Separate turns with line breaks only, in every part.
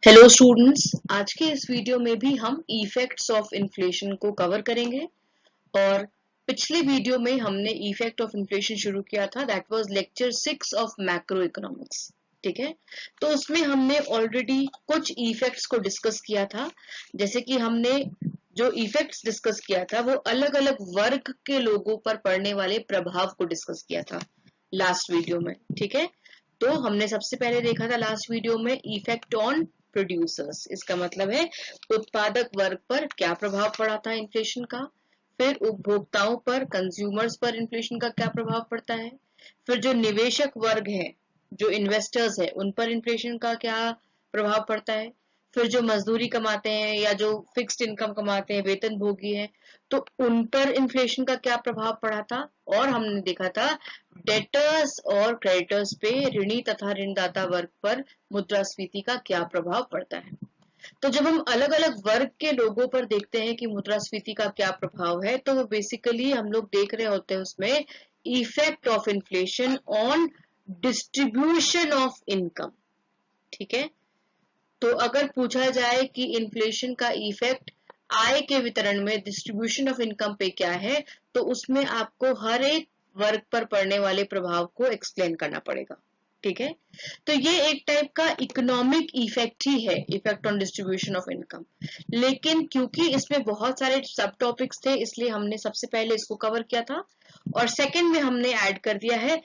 Hello students, आज के इस वीडियो में भी हम इफेक्ट्स ऑफ इन्फ्लेशन को कवर करेंगे। और पिछले वीडियो में हमने इफेक्ट ऑफ इन्फ्लेशन शुरू किया था, that was lecture 6 of macro economics. ठीक है, तो उसमें हमने ऑलरेडी कुछ इफेक्ट्स को डिस्कस किया था। जैसे कि हमने जो इफेक्ट्स डिस्कस किया था वो अलग अलग वर्ग के लोगों पर पड़ने वाले प्रभाव को डिस्कस किया था लास्ट वीडियो में। ठीक है, तो हमने सबसे पहले देखा था लास्ट वीडियो में इफेक्ट ऑन प्रोड्यूसर्स। इसका मतलब है उत्पादक वर्ग पर क्या प्रभाव पड़ा था इन्फ्लेशन का। फिर उपभोक्ताओं पर, कंज्यूमर्स पर इन्फ्लेशन का क्या प्रभाव पड़ता है। फिर जो निवेशक वर्ग है, जो इन्वेस्टर्स है, उन पर इन्फ्लेशन का क्या प्रभाव पड़ता है। फिर जो मजदूरी कमाते हैं या जो फिक्स्ड इनकम कमाते हैं, वेतन भोगी हैं, तो उन पर इन्फ्लेशन का क्या प्रभाव पड़ा था। और हमने देखा था डेटर्स और क्रेडिटर्स पे, ऋणी तथा ऋणदाता वर्ग पर मुद्रास्फीति का क्या प्रभाव पड़ता है। तो जब हम अलग अलग वर्ग के लोगों पर देखते हैं कि मुद्रास्फीति का क्या प्रभाव है, तो वो बेसिकली हम लोग देख रहे होते हैं उसमें effect of inflation on distribution of income. ठीक है, तो अगर पूछा जाए कि इन्फ्लेशन का इफेक्ट आय के वितरण में, डिस्ट्रीब्यूशन ऑफ इनकम पे क्या है, तो उसमें आपको हर एक वर्ग पर पड़ने वाले प्रभाव को एक्सप्लेन करना पड़ेगा। ठीक है, तो ये एक टाइप का इकोनॉमिक इफेक्ट ही है, effect on distribution of income. लेकिन क्योंकि इसमें बहुत सारे सब टॉपिक्स थे, इसलिए हमने सबसे पहले इसको कवर किया था। और सेकंड में हमने ऐड कर दिया है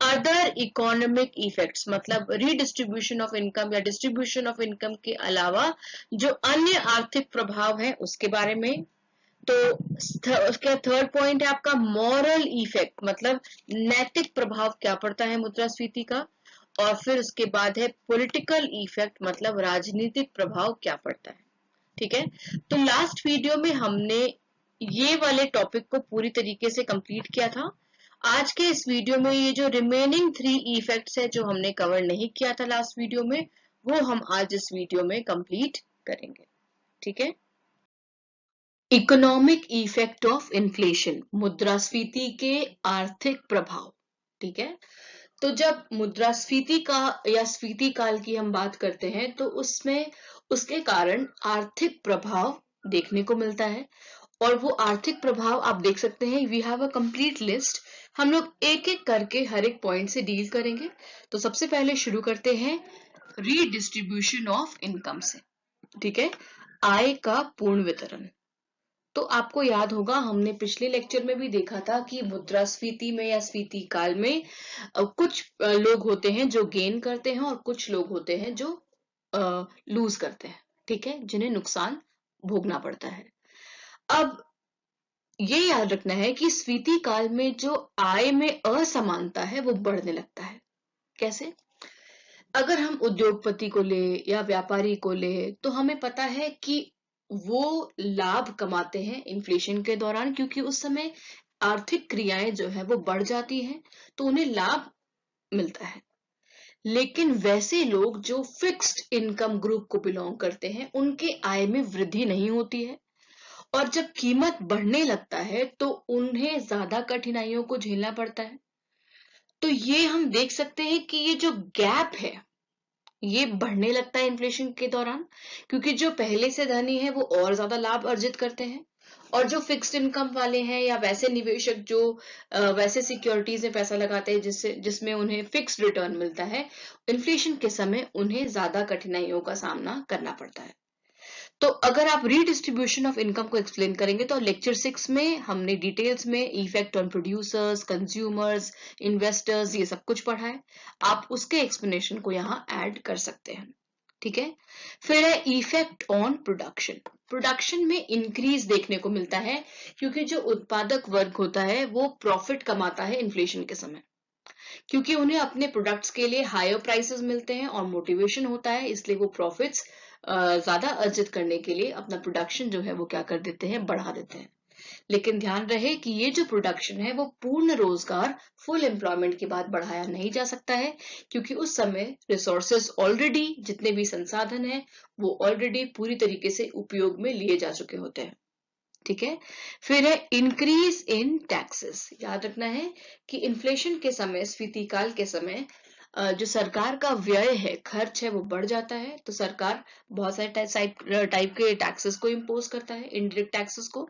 अदर इकोनॉमिक इफेक्ट्स, मतलब रीडिस्ट्रीब्यूशन ऑफ इनकम या डिस्ट्रीब्यूशन ऑफ इनकम के अलावा जो अन्य आर्थिक प्रभाव है उसके बारे में। तो उसका थर्ड पॉइंट है आपका मॉरल इफेक्ट, मतलब नैतिक प्रभाव क्या पड़ता है मुद्रास्फीति का। और फिर उसके बाद है पॉलिटिकल इफेक्ट, मतलब राजनीतिक प्रभाव क्या पड़ता है। ठीक है, तो लास्ट वीडियो में हमने ये वाले टॉपिक को पूरी तरीके से कंप्लीट किया था। आज के इस वीडियो में ये जो रिमेनिंग 3 इफेक्ट्स है जो हमने कवर नहीं किया था लास्ट वीडियो में, वो हम आज इस वीडियो में कंप्लीट करेंगे। ठीक है, इकोनॉमिक इफेक्ट ऑफ इन्फ्लेशन, मुद्रास्फीति के आर्थिक प्रभाव। ठीक है, तो जब मुद्रास्फीति का या स्फीति काल की हम बात करते हैं तो उसमें उसके कारण आर्थिक प्रभाव देखने को मिलता है। और वो आर्थिक प्रभाव आप देख सकते हैं, we have a complete list. हम लोग एक एक करके हर एक पॉइंट से डील करेंगे। तो सबसे पहले शुरू करते हैं रीडिस्ट्रीब्यूशन ऑफ इनकम से। ठीक है, आय का पूर्ण वितरण। तो आपको याद होगा हमने पिछले लेक्चर में भी देखा था कि मुद्रास्फीति में या स्फीति काल में कुछ लोग होते हैं जो गेन करते हैं और कुछ लोग होते हैं जो लूज करते हैं। ठीक है, जिन्हें नुकसान भोगना पड़ता है। अब ये याद रखना है कि स्फीति काल में जो आय में असमानता है वो बढ़ने लगता है। कैसे? अगर हम उद्योगपति को ले या व्यापारी को ले तो हमें पता है कि वो लाभ कमाते हैं इन्फ्लेशन के दौरान, क्योंकि उस समय आर्थिक क्रियाएं जो है वो बढ़ जाती हैं, तो उन्हें लाभ मिलता है। लेकिन वैसे लोग जो फिक्स्ड इनकम ग्रुप को बिलोंग करते हैं, उनके आय में वृद्धि नहीं होती है। और जब कीमत बढ़ने लगता है तो उन्हें ज्यादा कठिनाइयों को झेलना पड़ता है। तो ये हम देख सकते हैं कि ये जो गैप है ये बढ़ने लगता है इन्फ्लेशन के दौरान, क्योंकि जो पहले से धनी है वो और ज्यादा लाभ अर्जित करते हैं। और जो फिक्स्ड इनकम वाले हैं या वैसे निवेशक जो वैसे सिक्योरिटीज में पैसा लगाते हैं जिसमें उन्हें फिक्स्ड रिटर्न मिलता है, इन्फ्लेशन के समय उन्हें ज्यादा कठिनाइयों का सामना करना पड़ता है। तो अगर आप रीडिस्ट्रीब्यूशन ऑफ इनकम को एक्सप्लेन करेंगे तो लेक्चर 6 में हमने डिटेल्स में effect on producers, consumers, investors, ये सब कुछ पढ़ा है। आप उसके एक्सप्लेनेशन को यहाँ ऐड कर सकते हैं। ठीक है, फिर है इफेक्ट ऑन प्रोडक्शन। प्रोडक्शन में इंक्रीज देखने को मिलता है, क्योंकि जो उत्पादक वर्ग होता है वो प्रॉफिट कमाता है इन्फ्लेशन के समय, क्योंकि उन्हें अपने प्रोडक्ट्स के लिए हायर प्राइसेस मिलते हैं और मोटिवेशन होता है, इसलिए वो प्रॉफिट्स ज्यादा अर्जित करने के लिए अपना प्रोडक्शन जो है वो क्या कर देते हैं, बढ़ा देते हैं। लेकिन ध्यान रहे कि ये जो प्रोडक्शन है वो पूर्ण रोजगार, फुल एम्प्लॉयमेंट के बाद बढ़ाया नहीं जा सकता है, क्योंकि उस समय रिसोर्सेस ऑलरेडी, जितने भी संसाधन है वो ऑलरेडी पूरी तरीके से उपयोग में लिए जा चुके होते हैं। ठीक है, फिर है इंक्रीज इन टैक्सेस। याद रखना है कि इन्फ्लेशन के समय, स्फीति काल के समय जो सरकार का व्यय है, खर्च है, वो बढ़ जाता है। तो सरकार बहुत सारे टाइप के टैक्सेस को इम्पोज करता है, इनडायरेक्ट टैक्सेस को,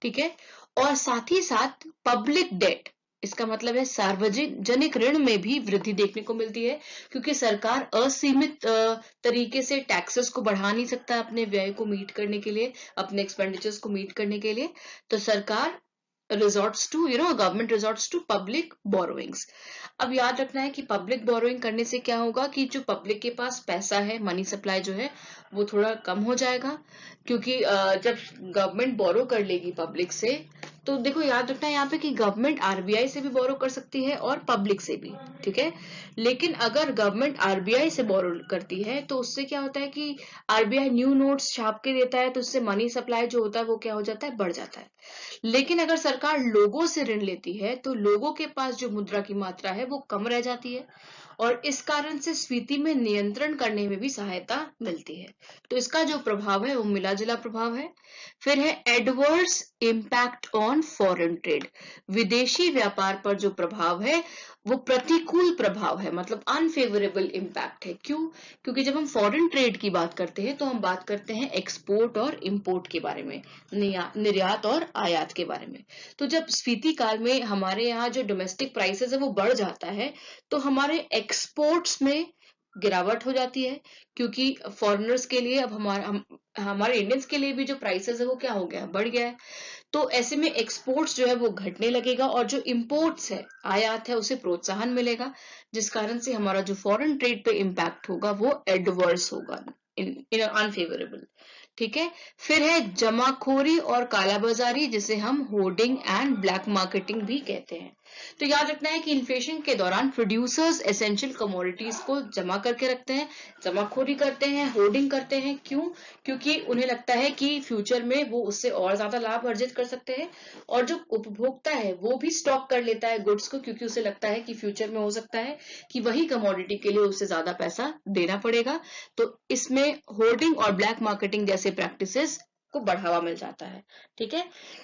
ठीक है। और साथ ही साथ पब्लिक डेट, इसका मतलब है सार्वजनिक ऋण में भी वृद्धि देखने को मिलती है, क्योंकि सरकार असीमित तरीके से टैक्सेस को बढ़ा नहीं सकता अपने व्यय को मीट करने के लिए, अपने एक्सपेंडिचर्स को मीट करने के लिए। तो सरकार government resorts to public borrowings. अब याद रखना है कि पब्लिक बोरोइंग करने से क्या होगा कि जो पब्लिक के पास पैसा है, मनी सप्लाई जो है वो थोड़ा कम हो जाएगा, क्योंकि जब गवर्नमेंट बोरो कर लेगी पब्लिक से, तो देखो याद रखना है यहाँ पे कि गवर्नमेंट आरबीआई से भी बोरो कर सकती है और पब्लिक से भी, ठीक है। लेकिन अगर गवर्नमेंट आरबीआई से बोरो करती है तो उससे क्या होता है कि आरबीआई न्यू नोट्स छाप के देता है, तो उससे मनी सप्लाई जो होता है वो क्या हो जाता है, बढ़ जाता है। लेकिन अगर सरकार लोगों से ऋण लेती है तो लोगों के पास जो मुद्रा की मात्रा है वो कम रह जाती है, और इस कारण से स्फीति में नियंत्रण करने में भी सहायता मिलती है। तो इसका जो प्रभाव है वो मिला जुला प्रभाव है। फिर है adverse impact on foreign trade, विदेशी व्यापार पर जो प्रभाव है वो प्रतिकूल प्रभाव है, मतलब अनफेवरेबल इम्पैक्ट है। क्यों? क्योंकि जब हम फॉरेन ट्रेड की बात करते हैं तो हम बात करते हैं एक्सपोर्ट और इंपोर्ट के बारे में, निर्यात और आयात के बारे में। तो जब स्फीति काल में हमारे यहाँ जो डोमेस्टिक प्राइसेस है वो बढ़ जाता है, तो हमारे एक्सपोर्ट्स में गिरावट हो जाती है, क्योंकि फॉरेनर्स के लिए अब हमारे इंडियंस के लिए भी जो प्राइसेस है वो क्या हो गया, बढ़ गया है। तो ऐसे में एक्सपोर्ट्स जो है वो घटने लगेगा, और जो इंपोर्ट्स है, आयात है, उसे प्रोत्साहन मिलेगा, जिस कारण से हमारा जो फॉरेन ट्रेड पे इम्पैक्ट होगा वो एडवर्स होगा, इन अनफेवरेबल, ठीक है। फिर है जमाखोरी और कालाबाजारी, जिसे हम होर्डिंग एंड ब्लैक मार्केटिंग भी कहते हैं। तो याद रखना है कि इन्फ्लेशन के दौरान प्रोड्यूसर्स एसेंशियल कमोडिटीज को जमा करके रखते हैं, जमाखोरी करते हैं, होर्डिंग करते हैं। क्यों? क्योंकि उन्हें लगता है कि फ्यूचर में वो उससे और ज्यादा लाभ अर्जित कर सकते हैं, और जो उपभोक्ता है वो भी स्टॉक कर लेता है गुड्स को, क्योंकि उसे लगता है कि फ्यूचर में हो सकता है कि वही कमोडिटी के लिए उसे ज्यादा पैसा देना पड़ेगा। तो इसमें होर्डिंग और ब्लैक मार्केटिंग जैसे प्रैक्टिसेस को बढ़ावा मिल जाता है, ठीक है।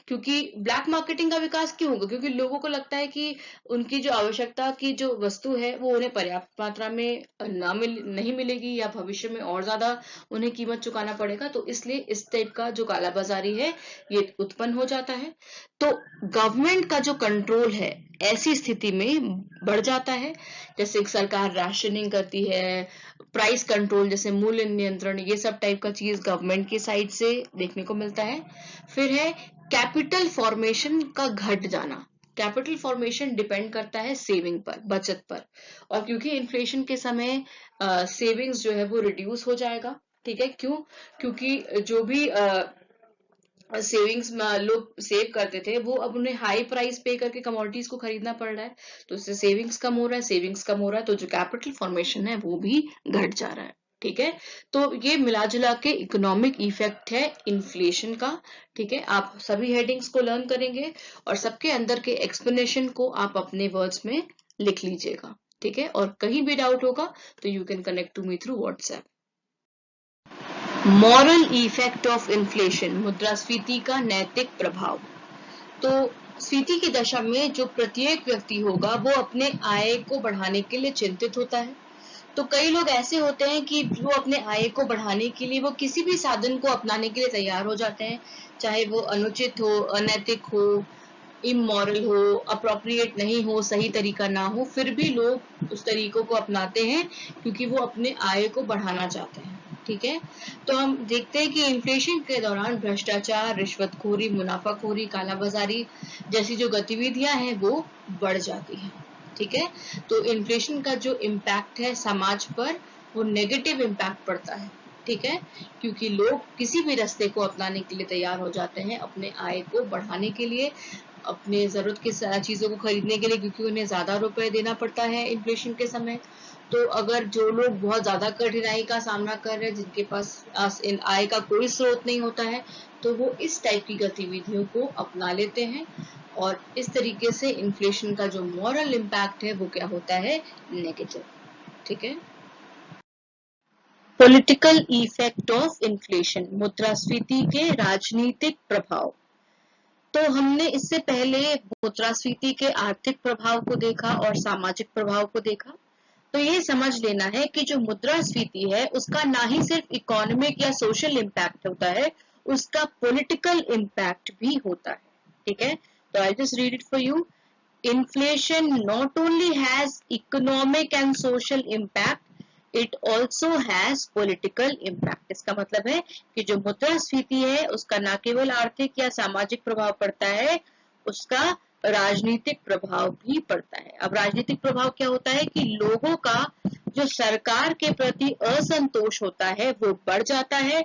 क्योंकि ब्लैक मार्केटिंग का विकास क्यों होगा? क्योंकि लोगों को लगता है कि उनकी जो आवश्यकता की जो वस्तु है वो उन्हें पर्याप्त मात्रा में नहीं मिलेगी, या भविष्य में और ज्यादा उन्हें कीमत चुकाना पड़ेगा। तो इसलिए इस टाइप का जो कालाबाजारी है ये उत्पन्न हो जाता है। तो गवर्नमेंट का जो कंट्रोल है ऐसी स्थिति में बढ़ जाता है, जैसे सरकार राशनिंग करती है, प्राइस कंट्रोल जैसे मूल्य नियंत्रण, ये सब टाइप का चीज गवर्नमेंट की साइड से देखने को मिलता है। फिर है कैपिटल फॉर्मेशन का घट जाना। कैपिटल फॉर्मेशन डिपेंड करता है सेविंग पर, बचत पर, और क्योंकि इन्फ्लेशन के समय सेविंग्स जो है वो रिड्यूस हो जाएगा, ठीक है। क्यों? क्योंकि जो भी सेविंग्स लोग सेव करते थे वो अब उन्हें हाई प्राइस पे करके कमोडिटीज को खरीदना पड़ रहा है, तो इससे सेविंग्स कम हो रहा है, सेविंग्स कम हो रहा है, तो जो कैपिटल फॉर्मेशन है वो भी घट जा रहा है, ठीक है। तो ये मिला जुला के इकोनॉमिक इफेक्ट है इन्फ्लेशन का, ठीक है। आप सभी हेडिंग्स को लर्न करेंगे और सबके अंदर के एक्सप्लेनेशन को आप अपने वर्ड्स में लिख लीजिएगा, ठीक है। और कहीं भी डाउट होगा तो you can connect to me through WhatsApp. Moral effect of inflation, मुद्रास्फीति का नैतिक प्रभाव। तो स्फीति की दशा में जो प्रत्येक व्यक्ति होगा वो अपने आय को बढ़ाने के लिए चिंतित होता है। तो कई लोग ऐसे होते हैं कि वो अपने आय को बढ़ाने के लिए वो किसी भी साधन को अपनाने के लिए तैयार हो जाते हैं, चाहे वो अनुचित हो, अनैतिक हो, इमोरल हो, अप्रोप्रिएट नहीं हो, सही तरीका ना हो, फिर भी लोग उस तरीकों को अपनाते हैं क्योंकि वो अपने आय को बढ़ाना चाहते हैं, ठीक है। तो हम देखते हैं कि इन्फ्लेशन के दौरान भ्रष्टाचार, रिश्वतखोरी, मुनाफाखोरी, कालाबाजारी जैसी जो गतिविधियां हैं वो बढ़ जाती हैं, ठीक है। तो इन्फ्लेशन का जो इम्पैक्ट है समाज पर, वो नेगेटिव इम्पैक्ट पड़ता है, ठीक है, क्योंकि लोग किसी भी रास्ते को अपनाने के लिए तैयार हो जाते हैं अपने आय को बढ़ाने के लिए, अपने जरूरत की चीजों को खरीदने के लिए, क्योंकि उन्हें ज्यादा रुपए देना पड़ता है इन्फ्लेशन के समय। तो अगर जो लोग बहुत ज्यादा कठिनाई का सामना कर रहे हैं, जिनके पास आय का कोई स्रोत नहीं होता है, तो वो इस टाइप की गतिविधियों को अपना लेते हैं, और इस तरीके से इन्फ्लेशन का जो मॉरल इम्पैक्ट है वो क्या होता है, नेगेटिव, ठीक है। पॉलिटिकल इफेक्ट ऑफ इन्फ्लेशन, मुद्रास्फीति के राजनीतिक प्रभाव। तो हमने इससे पहले मुद्रास्फीति के आर्थिक प्रभाव को देखा और सामाजिक प्रभाव को देखा। तो ये समझ लेना है कि जो मुद्रास्फीति है उसका ना ही सिर्फ इकोनॉमिक या सोशल इम्पैक्ट होता है, उसका पॉलिटिकल इम्पैक्ट भी होता है, ठीक है। तो I just read it for you. Inflation not only has economic and social impact, it also has political impact. इसका मतलब है कि जो मुद्रास्फीति है उसका न केवल आर्थिक या सामाजिक प्रभाव पड़ता है, उसका राजनीतिक प्रभाव भी पड़ता है। अब राजनीतिक प्रभाव क्या होता है कि लोगों का जो सरकार के प्रति असंतोष होता है वो बढ़ जाता है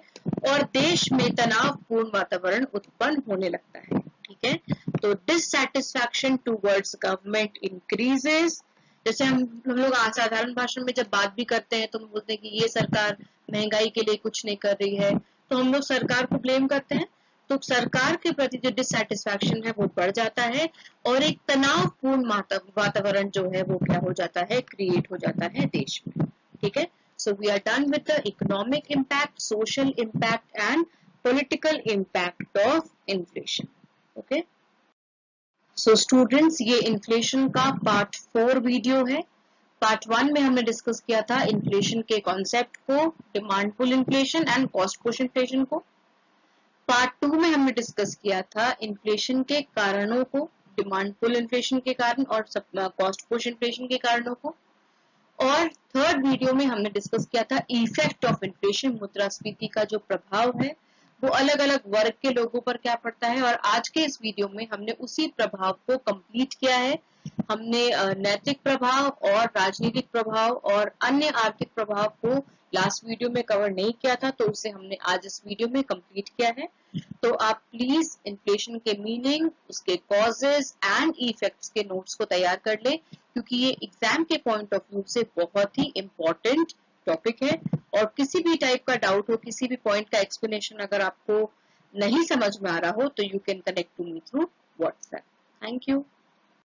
और देश में तनावपूर्ण वातावरण उत्पन्न होने लगता है, ठीक है। तो डिससैटिस्फैक्शन टूवर्ड्स गवर्नमेंट इंक्रीजेस। जैसे हम लोग साधारण भाषण में जब बात भी करते हैं तो हम बोलते हैं कि ये सरकार महंगाई के लिए कुछ नहीं कर रही है, तो हम लोग सरकार को ब्लेम करते हैं। तो सरकार के प्रति जो डिससैटिस्फैक्शन है वो बढ़ जाता है और एक तनावपूर्ण वातावरण जो है वो क्या हो जाता है, क्रिएट हो जाता है देश में, ठीक है। So we are done with the economic impact, social impact and political impact of inflation, okay. So students, ये इन्फ्लेशन का पार्ट 4 वीडियो है। पार्ट 1 में हमने डिस्कस किया था इन्फ्लेशन के कॉन्सेप्ट को, demand pull inflation and cost push inflation को। पार्ट 2 में हमने डिस्कस किया था इन्फ्लेशन के कारणों को, डिमांड पुल इन्फ्लेशन के कारण और कॉस्ट पुश इन्फ्लेशन के कारणों को। और थर्ड वीडियो में हमने डिस्कस किया था इफेक्ट ऑफ इन्फ्लेशन, मुद्रास्फीति का जो प्रभाव है वो अलग अलग वर्ग के लोगों पर क्या पड़ता है। और आज के इस वीडियो में हमने उसी प्रभाव को कंप्लीट किया है। हमने नैतिक प्रभाव और राजनीतिक प्रभाव और अन्य आर्थिक प्रभाव को लास्ट वीडियो में कवर नहीं किया था, तो उसे हमने आज इस वीडियो में कंप्लीट किया है। तो आप प्लीज इन्फ्लेशन के मीनिंग, उसके कॉजेज एंड इफेक्ट्स के नोट्स को तैयार कर ले, क्योंकि ये एग्जाम के पॉइंट ऑफ व्यू से बहुत ही इम्पोर्टेंट टॉपिक है। और किसी भी टाइप का डाउट हो, किसी भी पॉइंट का एक्सप्लेनेशन अगर आपको नहीं समझ में आ रहा हो, तो you can connect to me through WhatsApp. Thank you.